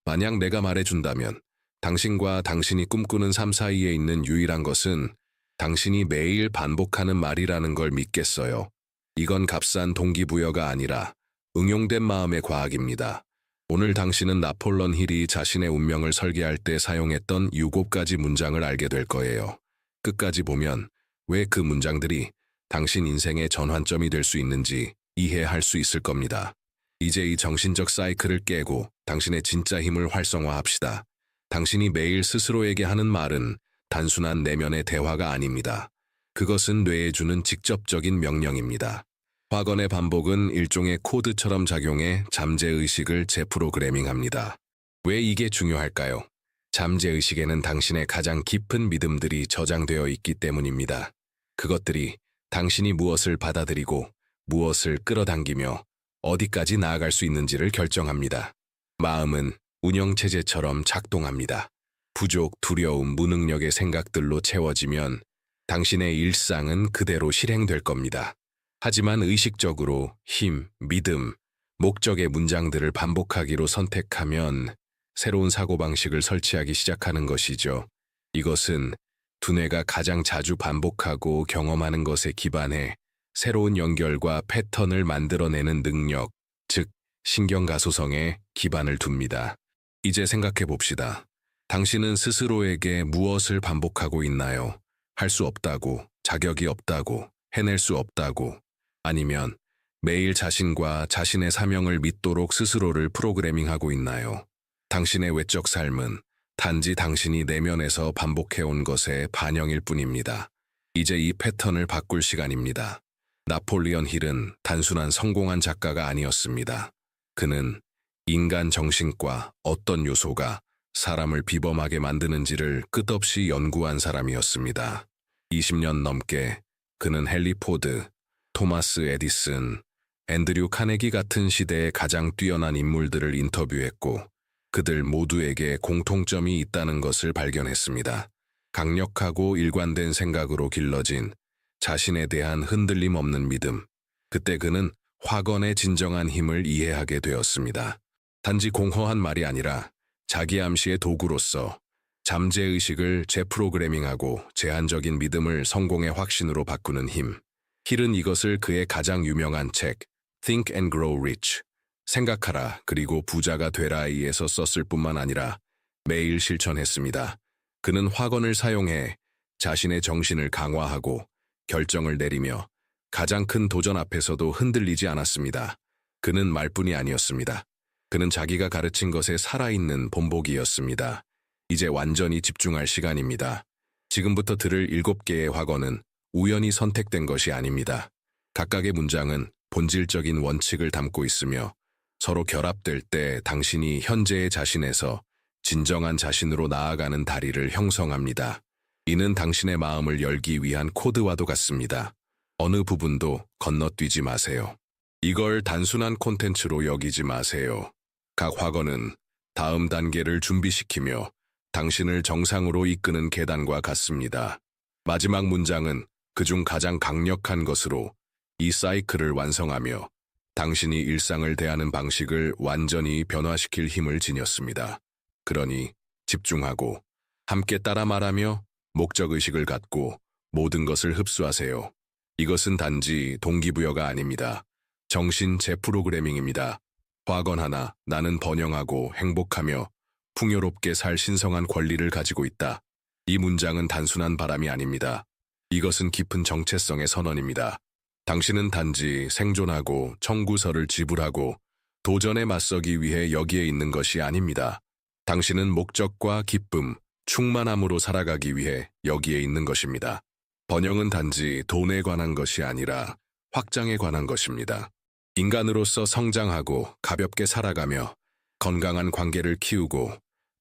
만약 내가 말해준다면 당신과 당신이 꿈꾸는 삶 사이에 있는 유일한 것은 당신이 매일 반복하는 말이라는 걸 믿겠어요. 이건 값싼 동기부여가 아니라 응용된 마음의 과학입니다. 오늘 당신은 나폴론 힐이 자신의 운명을 설계할 때 사용했던 7가지 문장을 알게 될 거예요. 끝까지 보면 왜 그 문장들이 당신 인생의 전환점이 될 수 있는지 이해할 수 있을 겁니다. 이제 이 정신적 사이클을 깨고 당신의 진짜 힘을 활성화합시다. 당신이 매일 스스로에게 하는 말은 단순한 내면의 대화가 아닙니다. 그것은 뇌에 주는 직접적인 명령입니다. 확언의 반복은 일종의 코드처럼 작용해 잠재의식을 재프로그래밍합니다. 왜 이게 중요할까요? 잠재의식에는 당신의 가장 깊은 믿음들이 저장되어 있기 때문입니다. 그것들이 당신이 무엇을 받아들이고 무엇을 끌어당기며 어디까지 나아갈 수 있는지를 결정합니다. 마음은 운영체제처럼 작동합니다. 부족, 두려움, 무능력의 생각들로 채워지면 당신의 일상은 그대로 실행될 겁니다. 하지만 의식적으로 힘, 믿음, 목적의 문장들을 반복하기로 선택하면 새로운 사고방식을 설치하기 시작하는 것이죠. 이것은 두뇌가 가장 자주 반복하고 경험하는 것에 기반해 새로운 연결과 패턴을 만들어내는 능력, 즉 신경가소성에 기반을 둡니다. 이제 생각해 봅시다. 당신은 스스로에게 무엇을 반복하고 있나요? 할 수 없다고, 자격이 없다고, 해낼 수 없다고, 아니면 매일 자신과 자신의 사명을 믿도록 스스로를 프로그래밍하고 있나요? 당신의 외적 삶은 단지 당신이 내면에서 반복해온 것의 반영일 뿐입니다. 이제 이 패턴을 바꿀 시간입니다. 나폴리언 힐은 단순한 성공한 작가가 아니었습니다. 그는 인간 정신과 어떤 요소가 사람을 비범하게 만드는지를 끝없이 연구한 사람이었습니다. 20년 넘게 그는 헨리 포드, 토마스 에디슨, 앤드류 카네기 같은 시대의 가장 뛰어난 인물들을 인터뷰했고 그들 모두에게 공통점이 있다는 것을 발견했습니다. 강력하고 일관된 생각으로 길러진 자신에 대한 흔들림 없는 믿음. 그때 그는 확언의 진정한 힘을 이해하게 되었습니다. 단지 공허한 말이 아니라 자기 암시의 도구로서 잠재의식을 재프로그래밍하고 제한적인 믿음을 성공의 확신으로 바꾸는 힘. 힐은 이것을 그의 가장 유명한 책 Think and Grow Rich, 생각하라 그리고 부자가 되라에서 썼을 뿐만 아니라 매일 실천했습니다. 그는 확언을 사용해 자신의 정신을 강화하고 결정을 내리며 가장 큰 도전 앞에서도 흔들리지 않았습니다. 그는 말뿐이 아니었습니다. 그는 자기가 가르친 것에 살아있는 본보기였습니다. 이제 완전히 집중할 시간입니다. 지금부터 들을 7개의 확언은 우연히 선택된 것이 아닙니다. 각각의 문장은 본질적인 원칙을 담고 있으며 서로 결합될 때 당신이 현재의 자신에서 진정한 자신으로 나아가는 다리를 형성합니다. 이는 당신의 마음을 열기 위한 코드와도 같습니다. 어느 부분도 건너뛰지 마세요. 이걸 단순한 콘텐츠로 여기지 마세요. 각 확언은 다음 단계를 준비시키며 당신을 정상으로 이끄는 계단과 같습니다. 마지막 문장은 그중 가장 강력한 것으로 이 사이클을 완성하며 당신이 일상을 대하는 방식을 완전히 변화시킬 힘을 지녔습니다. 그러니 집중하고 함께 따라 말하며 목적의식을 갖고 모든 것을 흡수하세요. 이것은 단지 동기부여가 아닙니다. 정신 재프로그래밍입니다. 확언 하나, 나는 번영하고 행복하며 풍요롭게 살 신성한 권리를 가지고 있다. 이 문장은 단순한 바람이 아닙니다. 이것은 깊은 정체성의 선언입니다. 당신은 단지 생존하고 청구서를 지불하고 도전에 맞서기 위해 여기에 있는 것이 아닙니다. 당신은 목적과 기쁨, 충만함으로 살아가기 위해 여기에 있는 것입니다. 번영은 단지 돈에 관한 것이 아니라 확장에 관한 것입니다. 인간으로서 성장하고 가볍게 살아가며 건강한 관계를 키우고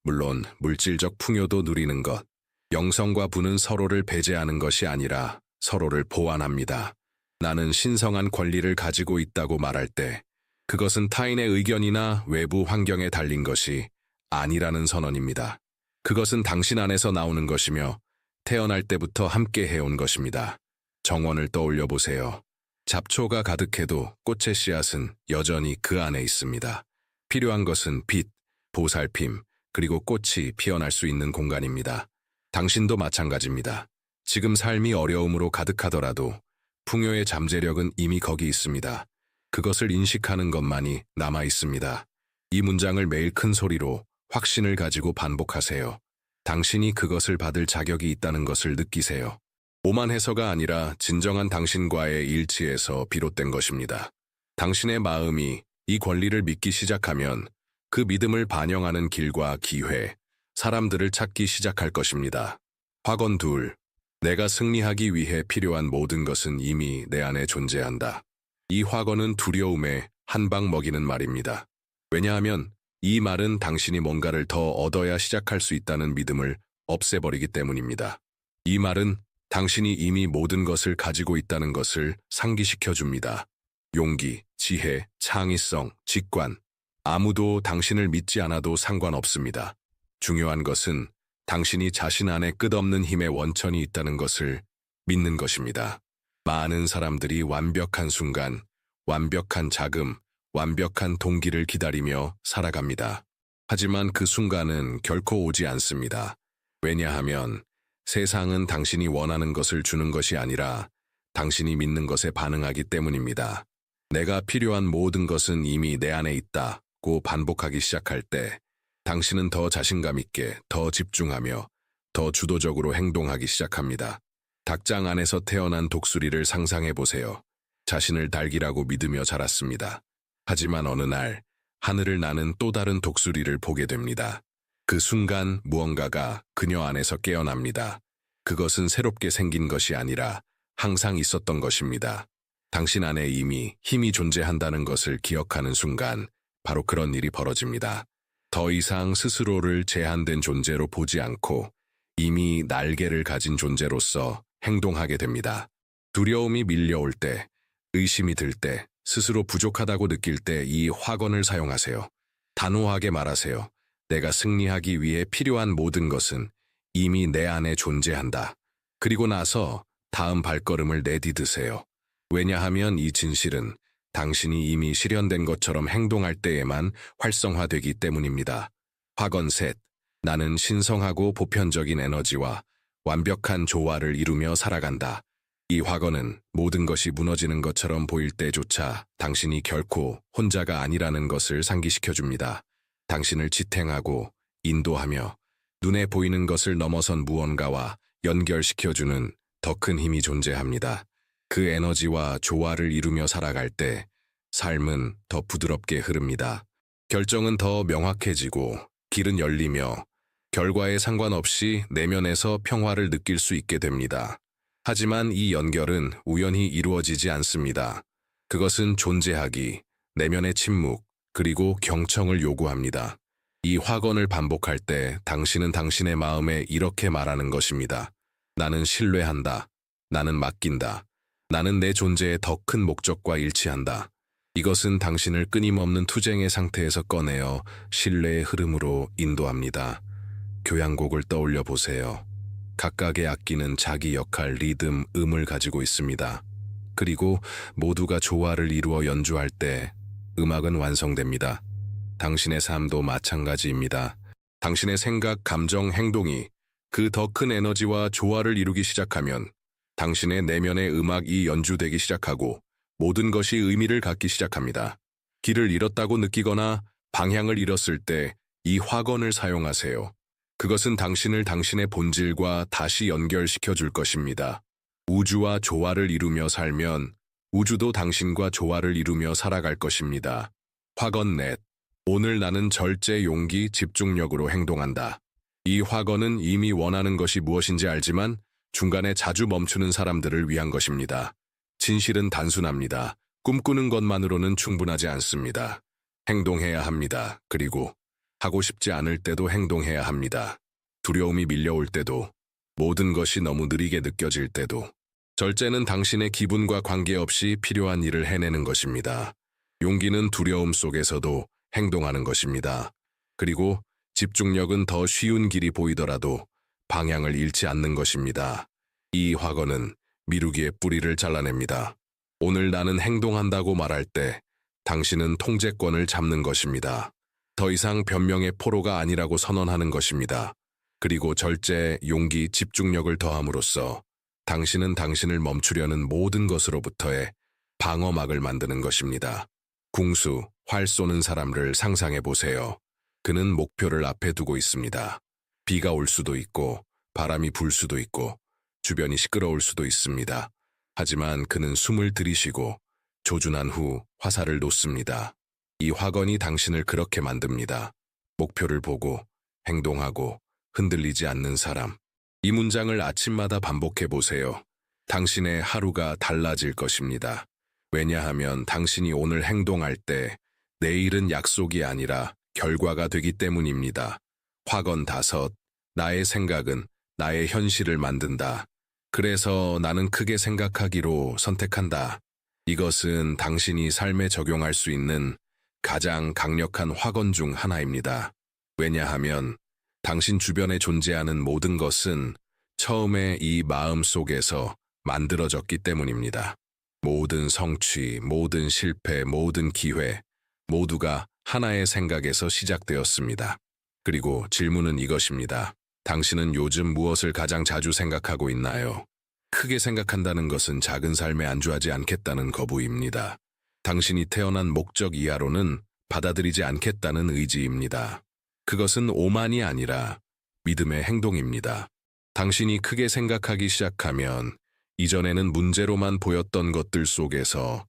물론 물질적 풍요도 누리는 것. 영성과 부는 서로를 배제하는 것이 아니라 서로를 보완합니다. 나는 신성한 권리를 가지고 있다고 말할 때 그것은 타인의 의견이나 외부 환경에 달린 것이 아니라는 선언입니다. 그것은 당신 안에서 나오는 것이며 태어날 때부터 함께 해온 것입니다. 정원을 떠올려 보세요. 잡초가 가득해도 꽃의 씨앗은 여전히 그 안에 있습니다. 필요한 것은 빛, 보살핌, 그리고 꽃이 피어날 수 있는 공간입니다. 당신도 마찬가지입니다. 지금 삶이 어려움으로 가득하더라도 풍요의 잠재력은 이미 거기 있습니다. 그것을 인식하는 것만이 남아 있습니다. 이 문장을 매일 큰 소리로 확신을 가지고 반복하세요. 당신이 그것을 받을 자격이 있다는 것을 느끼세요. 오만해서가 아니라 진정한 당신과의 일치에서 비롯된 것입니다. 당신의 마음이 이 권리를 믿기 시작하면 그 믿음을 반영하는 길과 기회, 사람들을 찾기 시작할 것입니다. 확언 2. 내가 승리하기 위해 필요한 모든 것은 이미 내 안에 존재한다. 이 확언은 두려움에 한 방 먹이는 말입니다. 왜냐하면 이 말은 당신이 뭔가를 더 얻어야 시작할 수 있다는 믿음을 없애버리기 때문입니다. 이 말은 당신이 이미 모든 것을 가지고 있다는 것을 상기시켜 줍니다. 용기, 지혜, 창의성, 직관. 아무도 당신을 믿지 않아도 상관없습니다. 중요한 것은 당신이 자신 안에 끝없는 힘의 원천이 있다는 것을 믿는 것입니다. 많은 사람들이 완벽한 순간, 완벽한 자금, 완벽한 동기를 기다리며 살아갑니다. 하지만 그 순간은 결코 오지 않습니다. 왜냐하면 세상은 당신이 원하는 것을 주는 것이 아니라 당신이 믿는 것에 반응하기 때문입니다. 내가 필요한 모든 것은 이미 내 안에 있다고 반복하기 시작할 때 당신은 더 자신감 있게, 더 집중하며 더 주도적으로 행동하기 시작합니다. 닭장 안에서 태어난 독수리를 상상해 보세요. 자신을 닭이라고 믿으며 자랐습니다. 하지만 어느 날 하늘을 나는 또 다른 독수리를 보게 됩니다. 그 순간 무언가가 그녀 안에서 깨어납니다. 그것은 새롭게 생긴 것이 아니라 항상 있었던 것입니다. 당신 안에 이미 힘이 존재한다는 것을 기억하는 순간 바로 그런 일이 벌어집니다. 더 이상 스스로를 제한된 존재로 보지 않고 이미 날개를 가진 존재로서 행동하게 됩니다. 두려움이 밀려올 때, 의심이 들 때, 스스로 부족하다고 느낄 때 이 확언을 사용하세요. 단호하게 말하세요. 내가 승리하기 위해 필요한 모든 것은 이미 내 안에 존재한다. 그리고 나서 다음 발걸음을 내디드세요. 왜냐하면 이 진실은 당신이 이미 실현된 것처럼 행동할 때에만 활성화되기 때문입니다. 확언 3. 나는 신성하고 보편적인 에너지와 완벽한 조화를 이루며 살아간다. 이 확언은 모든 것이 무너지는 것처럼 보일 때조차 당신이 결코 혼자가 아니라는 것을 상기시켜줍니다. 당신을 지탱하고 인도하며 눈에 보이는 것을 넘어선 무언가와 연결시켜주는 더 큰 힘이 존재합니다. 그 에너지와 조화를 이루며 살아갈 때 삶은 더 부드럽게 흐릅니다. 결정은 더 명확해지고 길은 열리며 결과에 상관없이 내면에서 평화를 느낄 수 있게 됩니다. 하지만 이 연결은 우연히 이루어지지 않습니다. 그것은 존재하기, 내면의 침묵, 그리고 경청을 요구합니다. 이 확언을 반복할 때 당신은 당신의 마음에 이렇게 말하는 것입니다. 나는 신뢰한다. 나는 맡긴다. 나는 내 존재의 더 큰 목적과 일치한다. 이것은 당신을 끊임없는 투쟁의 상태에서 꺼내어 신뢰의 흐름으로 인도합니다. 교향곡을 떠올려 보세요. 각각의 악기는 자기 역할, 리듬, 음을 가지고 있습니다. 그리고 모두가 조화를 이루어 연주할 때 음악은 완성됩니다. 당신의 삶도 마찬가지입니다. 당신의 생각, 감정, 행동이 그 더 큰 에너지와 조화를 이루기 시작하면 당신의 내면의 음악이 연주되기 시작하고 모든 것이 의미를 갖기 시작합니다. 길을 잃었다고 느끼거나 방향을 잃었을 때 이 확언을 사용하세요. 그것은 당신을 당신의 본질과 다시 연결시켜 줄 것입니다. 우주와 조화를 이루며 살면 우주도 당신과 조화를 이루며 살아갈 것입니다. 확언 넷. 오늘 나는 절제 용기, 집중력으로 행동한다. 이 확언은 이미 원하는 것이 무엇인지 알지만 중간에 자주 멈추는 사람들을 위한 것입니다. 진실은 단순합니다. 꿈꾸는 것만으로는 충분하지 않습니다. 행동해야 합니다. 그리고 하고 싶지 않을 때도 행동해야 합니다. 두려움이 밀려올 때도, 모든 것이 너무 느리게 느껴질 때도. 절제는 당신의 기분과 관계없이 필요한 일을 해내는 것입니다. 용기는 두려움 속에서도 행동하는 것입니다. 그리고 집중력은 더 쉬운 길이 보이더라도 방향을 잃지 않는 것입니다. 이 확언은 미루기의 뿌리를 잘라냅니다. 오늘 나는 행동한다고 말할 때 당신은 통제권을 잡는 것입니다. 더 이상 변명의 포로가 아니라고 선언하는 것입니다. 그리고 절제, 용기, 집중력을 더함으로써 당신은 당신을 멈추려는 모든 것으로부터의 방어막을 만드는 것입니다. 궁수, 활 쏘는 사람을 상상해 보세요. 그는 목표를 앞에 두고 있습니다. 비가 올 수도 있고 바람이 불 수도 있고 주변이 시끄러울 수도 있습니다. 하지만 그는 숨을 들이쉬고 조준한 후 화살을 놓습니다. 이 화건이 당신을 그렇게 만듭니다. 목표를 보고 행동하고 흔들리지 않는 사람. 이 문장을 아침마다 반복해 보세요. 당신의 하루가 달라질 것입니다. 왜냐하면 당신이 오늘 행동할 때 내일은 약속이 아니라 결과가 되기 때문입니다. 화건 5. 나의 생각은 나의 현실을 만든다. 그래서 나는 크게 생각하기로 선택한다. 이것은 당신이 삶에 적용할 수 있는 가장 강력한 화건 중 하나입니다. 왜냐하면 당신 주변에 존재하는 모든 것은 처음에 이 마음 속에서 만들어졌기 때문입니다. 모든 성취, 모든 실패, 모든 기회, 모두가 하나의 생각에서 시작되었습니다. 그리고 질문은 이것입니다. 당신은 요즘 무엇을 가장 자주 생각하고 있나요? 크게 생각한다는 것은 작은 삶에 안주하지 않겠다는 거부입니다. 당신이 태어난 목적 이하로는 받아들이지 않겠다는 의지입니다. 그것은 오만이 아니라 믿음의 행동입니다. 당신이 크게 생각하기 시작하면 이전에는 문제로만 보였던 것들 속에서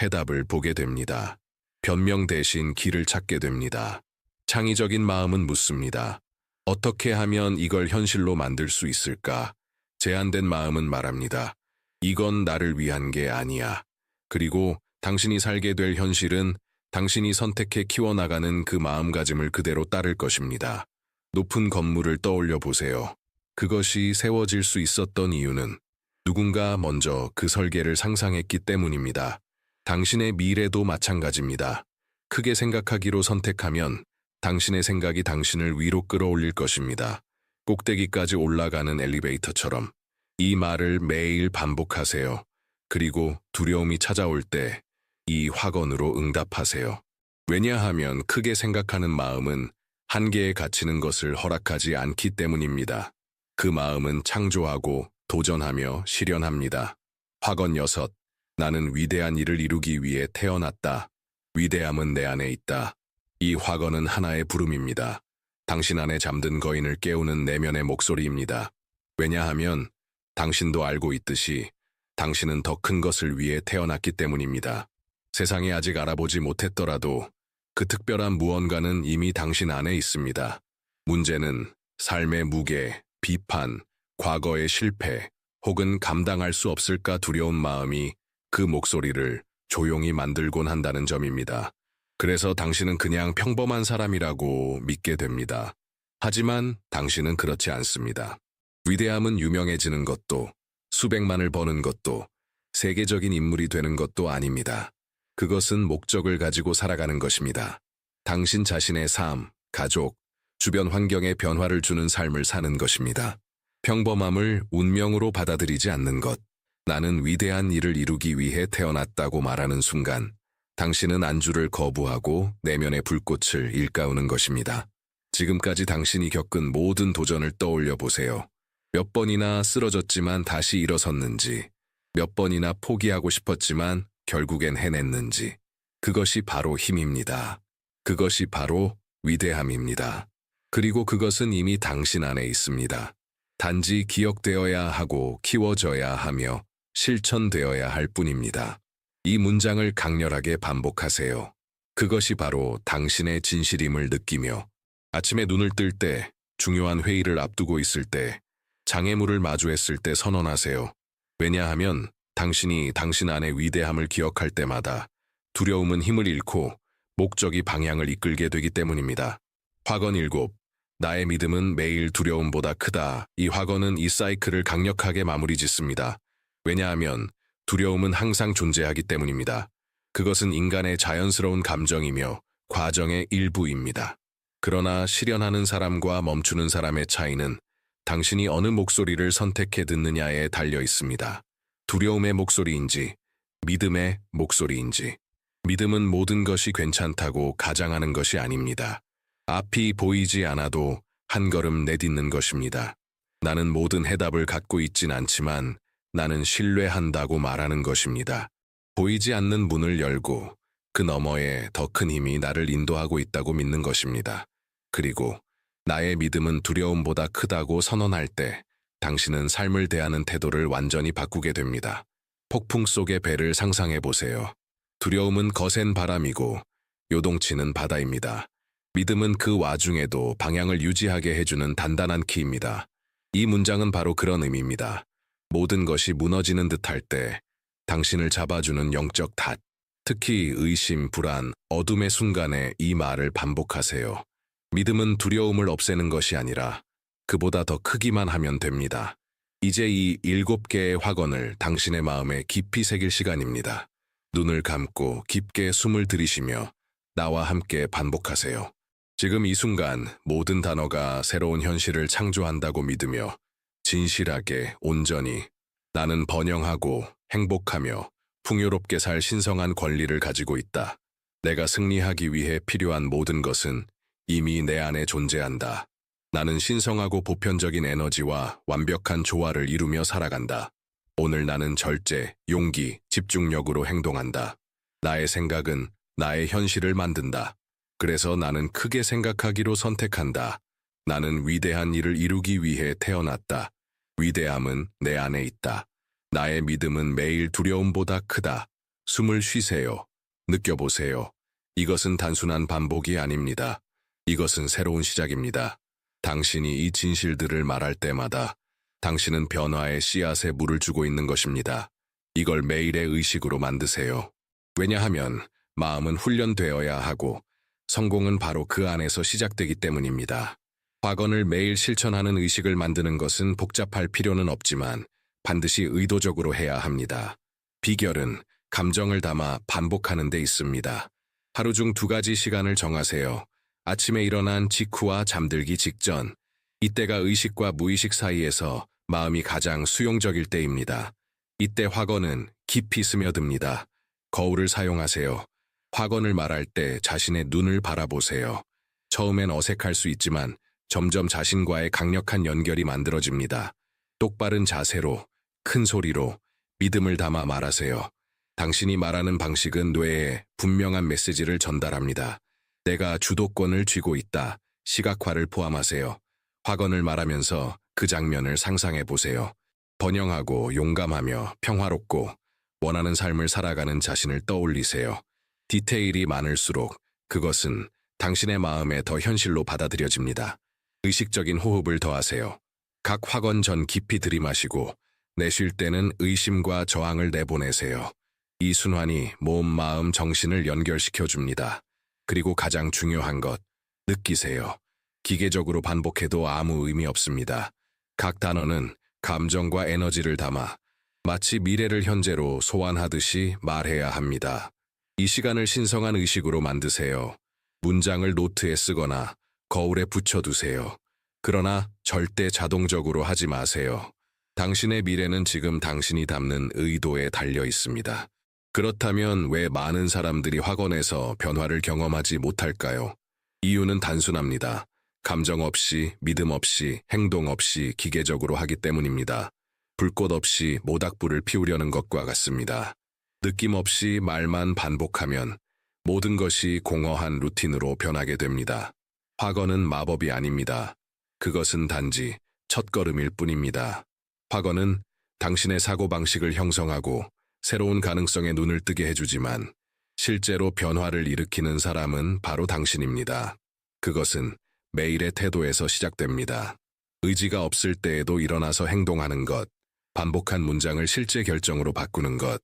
해답을 보게 됩니다. 변명 대신 길을 찾게 됩니다. 창의적인 마음은 묻습니다. 어떻게 하면 이걸 현실로 만들 수 있을까? 제한된 마음은 말합니다. 이건 나를 위한 게 아니야. 그리고 당신이 살게 될 현실은 당신이 선택해 키워나가는 그 마음가짐을 그대로 따를 것입니다. 높은 건물을 떠올려 보세요. 그것이 세워질 수 있었던 이유는 누군가 먼저 그 설계를 상상했기 때문입니다. 당신의 미래도 마찬가지입니다. 크게 생각하기로 선택하면 당신의 생각이 당신을 위로 끌어올릴 것입니다. 꼭대기까지 올라가는 엘리베이터처럼 이 말을 매일 반복하세요. 그리고 두려움이 찾아올 때 이 화건으로 응답하세요. 왜냐하면 크게 생각하는 마음은 한계에 갇히는 것을 허락하지 않기 때문입니다. 그 마음은 창조하고 도전하며 실현합니다. 화건 6. 나는 위대한 일을 이루기 위해 태어났다. 위대함은 내 안에 있다. 이 화건은 하나의 부름입니다. 당신 안에 잠든 거인을 깨우는 내면의 목소리입니다. 왜냐하면 당신도 알고 있듯이 당신은 더 큰 것을 위해 태어났기 때문입니다. 세상이 아직 알아보지 못했더라도 그 특별한 무언가는 이미 당신 안에 있습니다. 문제는 삶의 무게, 비판, 과거의 실패, 혹은 감당할 수 없을까 두려운 마음이 그 목소리를 조용히 만들곤 한다는 점입니다. 그래서 당신은 그냥 평범한 사람이라고 믿게 됩니다. 하지만 당신은 그렇지 않습니다. 위대함은 유명해지는 것도, 수백만을 버는 것도, 세계적인 인물이 되는 것도 아닙니다. 그것은 목적을 가지고 살아가는 것입니다. 당신 자신의 삶, 가족, 주변 환경에 변화를 주는 삶을 사는 것입니다. 평범함을 운명으로 받아들이지 않는 것. 나는 위대한 일을 이루기 위해 태어났다고 말하는 순간 당신은 안주를 거부하고 내면의 불꽃을 일깨우는 것입니다. 지금까지 당신이 겪은 모든 도전을 떠올려 보세요. 몇 번이나 쓰러졌지만 다시 일어섰는지, 몇 번이나 포기하고 싶었지만 결국엔 해냈는지. 그것이 바로 힘입니다. 그것이 바로 위대함입니다. 그리고 그것은 이미 당신 안에 있습니다. 단지 기억되어야 하고 키워져야 하며 실천되어야 할 뿐입니다. 이 문장을 강렬하게 반복하세요. 그것이 바로 당신의 진실임을 느끼며 아침에 눈을 뜰 때, 중요한 회의를 앞두고 있을 때, 장애물을 마주했을 때 선언하세요. 왜냐하면 당신이 당신 안의 위대함을 기억할 때마다 두려움은 힘을 잃고 목적이 방향을 이끌게 되기 때문입니다. 화건 7. 나의 믿음은 매일 두려움보다 크다. 이 화건은 이 사이클을 강력하게 마무리 짓습니다. 왜냐하면 두려움은 항상 존재하기 때문입니다. 그것은 인간의 자연스러운 감정이며 과정의 일부입니다. 그러나 실현하는 사람과 멈추는 사람의 차이는 당신이 어느 목소리를 선택해 듣느냐에 달려 있습니다. 두려움의 목소리인지, 믿음의 목소리인지. 믿음은 모든 것이 괜찮다고 가장하는 것이 아닙니다. 앞이 보이지 않아도 한 걸음 내딛는 것입니다. 나는 모든 해답을 갖고 있진 않지만 나는 신뢰한다고 말하는 것입니다. 보이지 않는 문을 열고 그 너머에 더 큰 힘이 나를 인도하고 있다고 믿는 것입니다. 그리고 나의 믿음은 두려움보다 크다고 선언할 때 당신은 삶을 대하는 태도를 완전히 바꾸게 됩니다. 폭풍 속의 배를 상상해 보세요. 두려움은 거센 바람이고 요동치는 바다입니다. 믿음은 그 와중에도 방향을 유지하게 해주는 단단한 키입니다. 이 문장은 바로 그런 의미입니다. 모든 것이 무너지는 듯할 때 당신을 잡아주는 영적 닷, 특히 의심, 불안, 어둠의 순간에 이 말을 반복하세요. 믿음은 두려움을 없애는 것이 아니라 그보다 더 크기만 하면 됩니다. 이제 이 7개의 확언을 당신의 마음에 깊이 새길 시간입니다. 눈을 감고 깊게 숨을 들이쉬며 나와 함께 반복하세요. 지금 이 순간 모든 단어가 새로운 현실을 창조한다고 믿으며 진실하게 온전히 나는 번영하고 행복하며 풍요롭게 살 신성한 권리를 가지고 있다. 내가 승리하기 위해 필요한 모든 것은 이미 내 안에 존재한다. 나는 신성하고 보편적인 에너지와 완벽한 조화를 이루며 살아간다. 오늘 나는 절제, 용기, 집중력으로 행동한다. 나의 생각은 나의 현실을 만든다. 그래서 나는 크게 생각하기로 선택한다. 나는 위대한 일을 이루기 위해 태어났다. 위대함은 내 안에 있다. 나의 믿음은 매일 두려움보다 크다. 숨을 쉬세요. 느껴보세요. 이것은 단순한 반복이 아닙니다. 이것은 새로운 시작입니다. 당신이 이 진실들을 말할 때마다 당신은 변화의 씨앗에 물을 주고 있는 것입니다. 이걸 매일의 의식으로 만드세요. 왜냐하면 마음은 훈련되어야 하고 성공은 바로 그 안에서 시작되기 때문입니다. 확언을 매일 실천하는 의식을 만드는 것은 복잡할 필요는 없지만 반드시 의도적으로 해야 합니다. 비결은 감정을 담아 반복하는 데 있습니다. 하루 중 2가지 시간을 정하세요. 아침에 일어난 직후와 잠들기 직전. 이때가 의식과 무의식 사이에서 마음이 가장 수용적일 때입니다. 이때 확언은 깊이 스며듭니다. 거울을 사용하세요. 확언을 말할 때 자신의 눈을 바라보세요. 처음엔 어색할 수 있지만 점점 자신과의 강력한 연결이 만들어집니다. 똑바른 자세로, 큰 소리로 믿음을 담아 말하세요. 당신이 말하는 방식은 뇌에 분명한 메시지를 전달합니다. 내가 주도권을 쥐고 있다. 시각화를 포함하세요. 확언을 말하면서 그 장면을 상상해 보세요. 번영하고 용감하며 평화롭고 원하는 삶을 살아가는 자신을 떠올리세요. 디테일이 많을수록 그것은 당신의 마음에 더 현실로 받아들여집니다. 의식적인 호흡을 더하세요. 각 확언 전 깊이 들이마시고 내쉴 때는 의심과 저항을 내보내세요. 이 순환이 몸, 마음, 정신을 연결시켜 줍니다. 그리고 가장 중요한 것, 느끼세요. 기계적으로 반복해도 아무 의미 없습니다. 각 단어는 감정과 에너지를 담아 마치 미래를 현재로 소환하듯이 말해야 합니다. 이 시간을 신성한 의식으로 만드세요. 문장을 노트에 쓰거나 거울에 붙여두세요. 그러나 절대 자동적으로 하지 마세요. 당신의 미래는 지금 당신이 담는 의도에 달려 있습니다. 그렇다면 왜 많은 사람들이 확언에서 변화를 경험하지 못할까요? 이유는 단순합니다. 감정 없이, 믿음 없이, 행동 없이 기계적으로 하기 때문입니다. 불꽃 없이 모닥불을 피우려는 것과 같습니다. 느낌 없이 말만 반복하면 모든 것이 공허한 루틴으로 변하게 됩니다. 확언은 마법이 아닙니다. 그것은 단지 첫걸음일 뿐입니다. 확언은 당신의 사고방식을 형성하고 새로운 가능성에 눈을 뜨게 해주지만 실제로 변화를 일으키는 사람은 바로 당신입니다. 그것은 매일의 태도에서 시작됩니다. 의지가 없을 때에도 일어나서 행동하는 것, 반복한 문장을 실제 결정으로 바꾸는 것,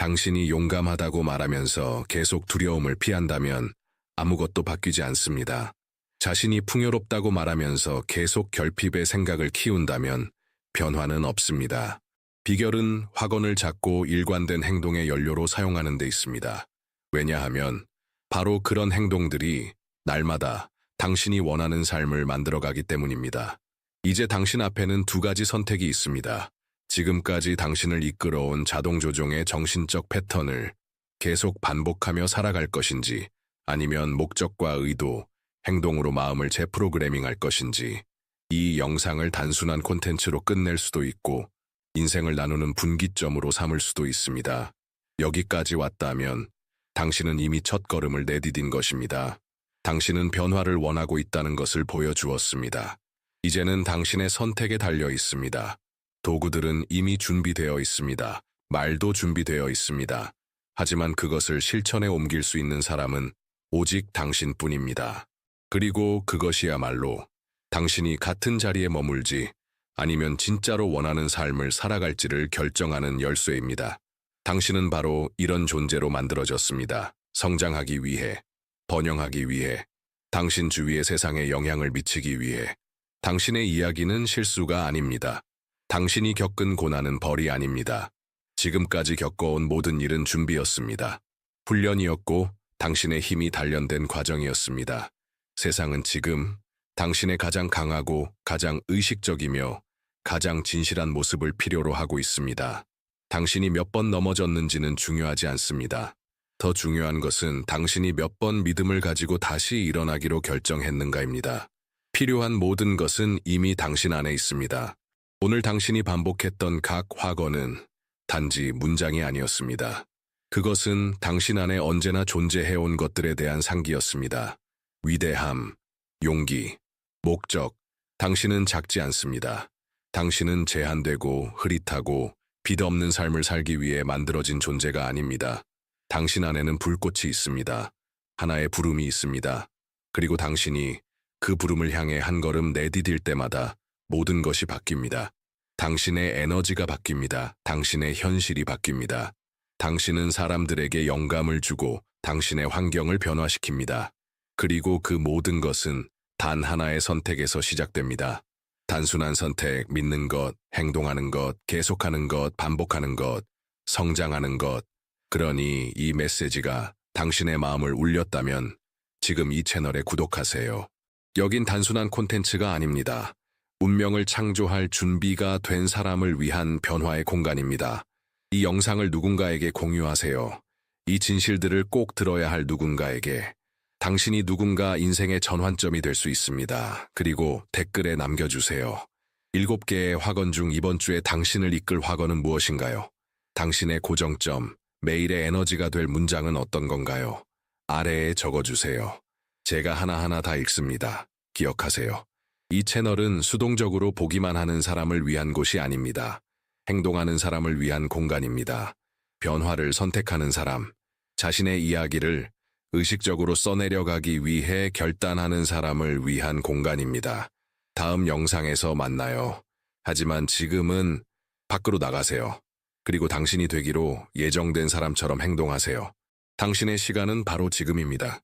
당신이 용감하다고 말하면서 계속 두려움을 피한다면 아무것도 바뀌지 않습니다. 자신이 풍요롭다고 말하면서 계속 결핍의 생각을 키운다면 변화는 없습니다. 비결은 확언을 잡고 일관된 행동의 연료로 사용하는 데 있습니다. 왜냐하면 바로 그런 행동들이 날마다 당신이 원하는 삶을 만들어가기 때문입니다. 이제 당신 앞에는 2가지 선택이 있습니다. 지금까지 당신을 이끌어온 자동조종의 정신적 패턴을 계속 반복하며 살아갈 것인지 아니면 목적과 의도, 행동으로 마음을 재프로그래밍 할 것인지, 이 영상을 단순한 콘텐츠로 끝낼 수도 있고 인생을 나누는 분기점으로 삼을 수도 있습니다. 여기까지 왔다면 당신은 이미 첫걸음을 내디딘 것입니다. 당신은 변화를 원하고 있다는 것을 보여주었습니다. 이제는 당신의 선택에 달려 있습니다. 도구들은 이미 준비되어 있습니다. 말도 준비되어 있습니다. 하지만 그것을 실천에 옮길 수 있는 사람은 오직 당신뿐입니다. 그리고 그것이야말로 당신이 같은 자리에 머물지 아니면 진짜로 원하는 삶을 살아갈지를 결정하는 열쇠입니다. 당신은 바로 이런 존재로 만들어졌습니다. 성장하기 위해, 번영하기 위해, 당신 주위의 세상에 영향을 미치기 위해. 당신의 이야기는 실수가 아닙니다. 당신이 겪은 고난은 벌이 아닙니다. 지금까지 겪어온 모든 일은 준비였습니다. 훈련이었고 당신의 힘이 단련된 과정이었습니다. 세상은 지금 당신의 가장 강하고 가장 의식적이며 가장 진실한 모습을 필요로 하고 있습니다. 당신이 몇 번 넘어졌는지는 중요하지 않습니다. 더 중요한 것은 당신이 몇 번 믿음을 가지고 다시 일어나기로 결정했는가입니다. 필요한 모든 것은 이미 당신 안에 있습니다. 오늘 당신이 반복했던 각 화건은 단지 문장이 아니었습니다. 그것은 당신 안에 언제나 존재해온 것들에 대한 상기였습니다. 위대함, 용기, 목적. 당신은 작지 않습니다. 당신은 제한되고 흐릿하고 빛 없는 삶을 살기 위해 만들어진 존재가 아닙니다. 당신 안에는 불꽃이 있습니다. 하나의 부름이 있습니다. 그리고 당신이 그 부름을 향해 한 걸음 내디딜 때마다 모든 것이 바뀝니다. 당신의 에너지가 바뀝니다. 당신의 현실이 바뀝니다. 당신은 사람들에게 영감을 주고 당신의 환경을 변화시킵니다. 그리고 그 모든 것은 단 하나의 선택에서 시작됩니다. 단순한 선택, 믿는 것, 행동하는 것, 계속하는 것, 반복하는 것, 성장하는 것. 그러니 이 메시지가 당신의 마음을 울렸다면 지금 이 채널에 구독하세요. 여긴 단순한 콘텐츠가 아닙니다. 운명을 창조할 준비가 된 사람을 위한 변화의 공간입니다. 이 영상을 누군가에게 공유하세요. 이 진실들을 꼭 들어야 할 누군가에게. 당신이 누군가 인생의 전환점이 될 수 있습니다. 그리고 댓글에 남겨주세요. 7개의 화건 중 이번 주에 당신을 이끌 화건은 무엇인가요? 당신의 고정점, 매일의 에너지가 될 문장은 어떤 건가요? 아래에 적어주세요. 제가 하나하나 다 읽습니다. 기억하세요. 이 채널은 수동적으로 보기만 하는 사람을 위한 곳이 아닙니다. 행동하는 사람을 위한 공간입니다. 변화를 선택하는 사람, 자신의 이야기를 의식적으로 써내려가기 위해 결단하는 사람을 위한 공간입니다. 다음 영상에서 만나요. 하지만 지금은 밖으로 나가세요. 그리고 당신이 되기로 예정된 사람처럼 행동하세요. 당신의 시간은 바로 지금입니다.